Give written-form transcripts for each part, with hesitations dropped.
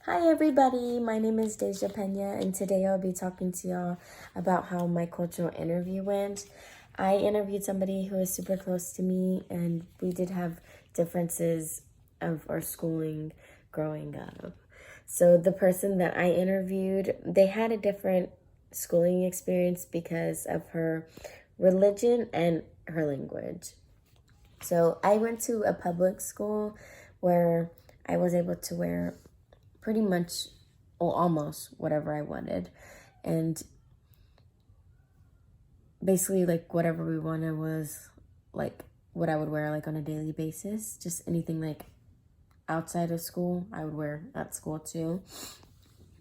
Hi everybody, my name is Deja Pena and today I'll be talking to y'all about how my cultural interview went. I interviewed somebody who is super close to me and we did have differences of our schooling growing up. So the person that I interviewed, they had a different schooling experience because of her religion and her language. So I went to a public school where I was able to wear pretty much, or almost, whatever I wanted. And basically, like, whatever we wanted was, like, what I would wear, like, on a daily basis. Just anything, like, outside of school, I would wear at school, too.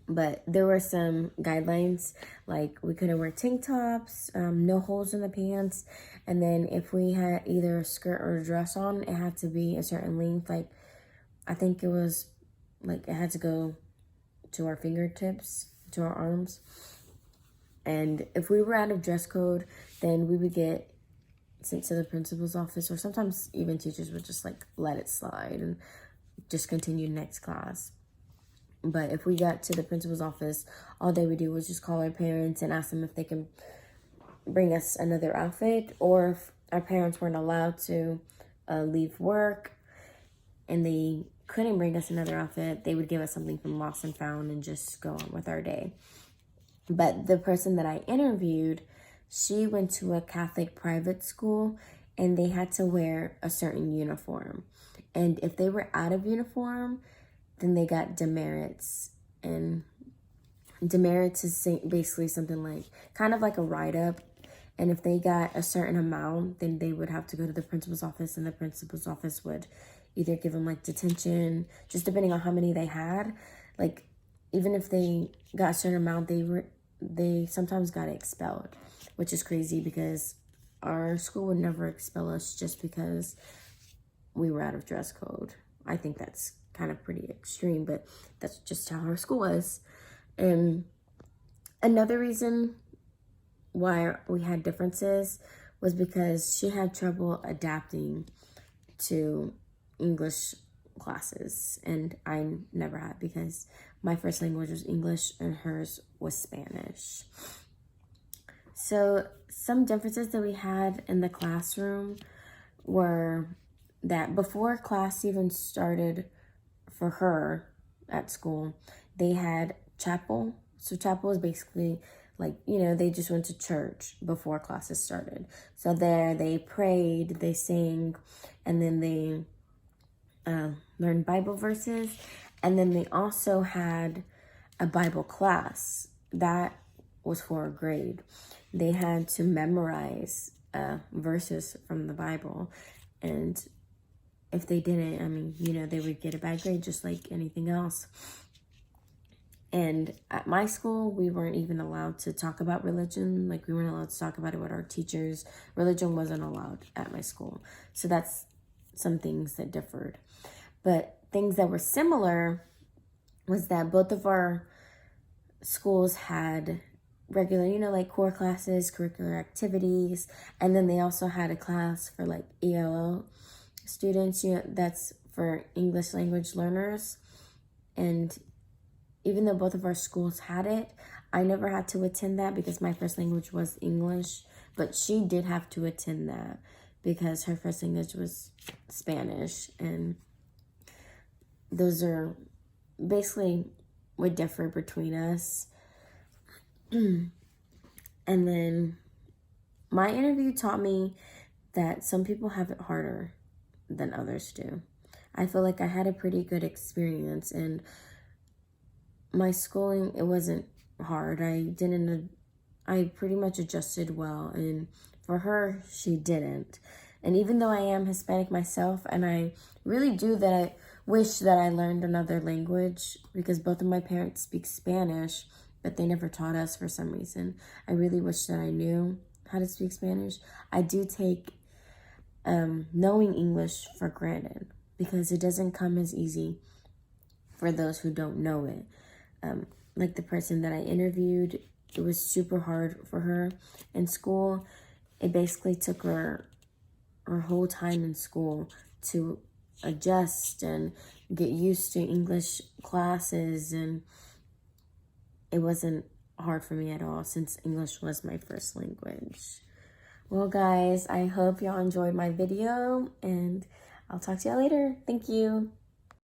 But there were some guidelines, like we couldn't wear tank tops, no holes in the pants. And then if we had either a skirt or a dress on, it had to be a certain length. Like, I think it was, like, it had to go to our fingertips, to our arms. And if we were out of dress code, then we would get sent to the principal's office, or sometimes even teachers would just like let it slide and just continue next class. But if we got to the principal's office, all they would do was just call our parents and ask them if they can bring us another outfit, or if our parents weren't allowed to leave work and they couldn't bring us another outfit, they would give us something from Lost and Found and just go on with our day. But the person that I interviewed, she went to a Catholic private school and they had to wear a certain uniform. And if they were out of uniform, then they got demerits. And demerits is basically something like, kind of like a write-up. And if they got a certain amount, then they would have to go to the principal's office, and the principal's office would either give them like detention, just depending on how many they had. Like, even if they got a certain amount, they sometimes got expelled, which is crazy because our school would never expel us just because we were out of dress code. I think that's kind of pretty extreme, but that's just how our school was. And another reason why we had differences was because she had trouble adapting to English classes, and I never had, because my first language was English and hers was Spanish. So some differences that we had in the classroom were that before class even started for her at school, they had chapel. So chapel is basically like, they just went to church before classes started. So there they prayed, they sang, and then they learned Bible verses. And then they also had a Bible class that was for a grade. They had to memorize verses from the Bible. And if they didn't, they would get a bad grade just like anything else. And at my school, we weren't even allowed to talk about religion. Like, we weren't allowed to talk about it with our teachers. Religion wasn't allowed at my school. So that's some things that differed. But things that were similar was that both of our schools had regular, like core classes, curricular activities. And then they also had a class for like ELL students, that's for English language learners. And even though both of our schools had it, I never had to attend that because my first language was English, but she did have to attend that because her first language was Spanish. And those are basically what differ between us. And then my interview taught me that some people have it harder than others do. I feel like I had a pretty good experience, and my schooling, it wasn't hard. I pretty much adjusted well, and for her, she didn't. And even though I am Hispanic myself, and I really do that, I wish that I learned another language, because both of my parents speak Spanish, but they never taught us for some reason. I really wish that I knew how to speak Spanish. I do take knowing English for granted, because it doesn't come as easy for those who don't know it. Like the person that I interviewed, it was super hard for her in school. It basically took her whole time in school to adjust and get used to English classes, and it wasn't hard for me at all since English was my first language. Well, guys, I hope y'all enjoyed my video, and I'll talk to y'all later. Thank you.